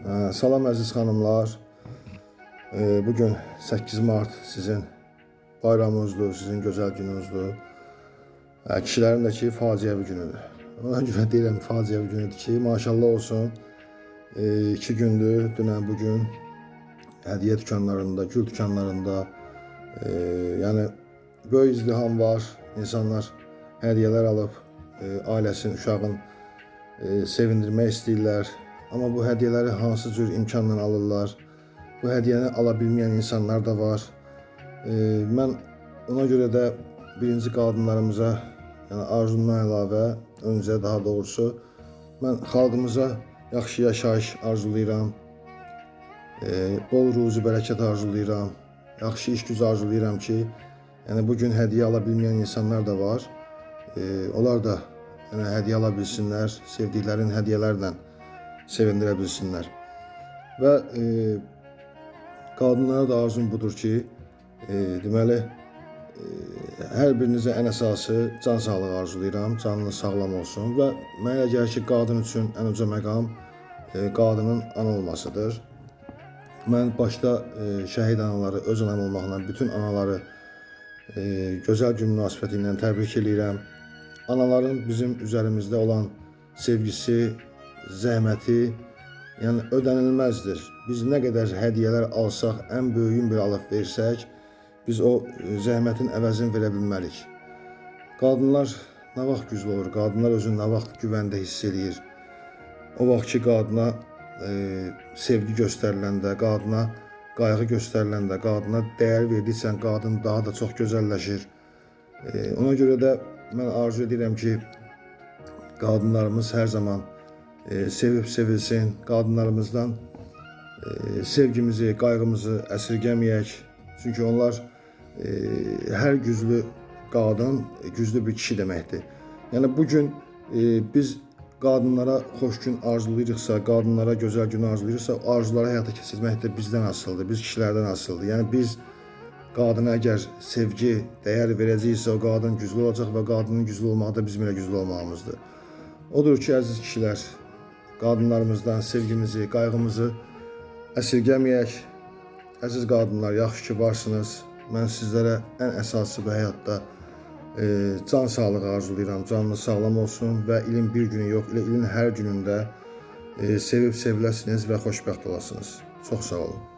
Salam əziz xanımlar. Bugün 8 Mart sizin bayramınızdır, sizin gözəl gününüzdür. Kişilərin də ki, faciəvi günüdür. Ona görə deyirəm, faciəvi günüdür ki, maşallah olsun. 2 gündür, dünən bugün hədiyyə dükanlarında, gül dükanlarında, yəni böyük izdiham var. İnsanlar hədiyyələr alıb, ailəsinin, uşağın sevindirmək istəyirlər. Amma bu hədiyyələri hansı cür imkanla alırlar? Bu hədiyyəni ala bilməyən insanlar da var. Mən ona görə də birinci qadınlarımıza, yəni arzumdan əlavə, öncə daha doğrusu, mən xalqımıza yaxşı yaşayış arzulayıram. Bol ruzi bərəkət arzulayıram. Yaxşı iş gücü arzulayıram ki, yəni bugün hədiyyə ala bilməyən insanlar da var. Onlar da yəni hədiyyə ala bilsinlər, sevdiklərin hədiyyələrlə sevindirə bilsinlər. Və qadınlara da arzum budur ki, deməli, hər birinizə ən əsası can sağlığı arzulayıram, canınız sağlam olsun və mənə elə gəlir ki, qadın üçün ən uca məqam qadının ana olmasıdır. Mən başda şəhid anaları, öz anam olmaqla bütün anaları gözəl gün münasibəti ilə təbrik edirəm. Anaların bizim üzərimizdə olan sevgisi, zəhməti, yəni ödənilməzdir. Biz nə qədər hədiyyələr alsaq, ən böyüyün bir alıb versək, biz o zəhmətin əvəzini verə bilmərik. Qadınlar nə vaxt güclü olur, qadınlar özünü nə vaxt güvəndə hiss edir. O vaxt ki, qadına sevgi göstəriləndə, qadına qayğı göstəriləndə, qadına dəyər verdiksən, qadın daha da çox gözəlləşir. Ona görə də mən arzu edirəm ki, qadınlarımız hər zaman sevib sevilsin, qadınlarımızdan sevgimizi, qayğımızı əsirgəməyək. Çünki onlar hər güclü qadın, güclü bir kişi deməkdir. Yəni bugün biz qadınlara xoş gün arzulayırıqsa, qadınlara gözəl gün arzulayırıqsa, o arzuları həyata keçirmək də bizdən asılıdır, biz kişilərdən asılıdır. Yəni biz qadına əgər sevgi, dəyər verəcəksə, o qadın güclü olacaq və qadının güclü olmağı da bizim elə güclü olmağımızdır. Odur ki, əziz kişilər, qadınlarımızdan sevgimizi, qayğımızı əsirgəməyək. Əziz qadınlar, yaxşı ki varsınız. Mən sizlərə ən əsası bu həyatda can sağlığı arzulayıram. Canınız sağlam olsun və ilin bir günü yox, ilin hər günündə sevib seviləsiniz və xoşbəxt olasınız. Çox sağ olun.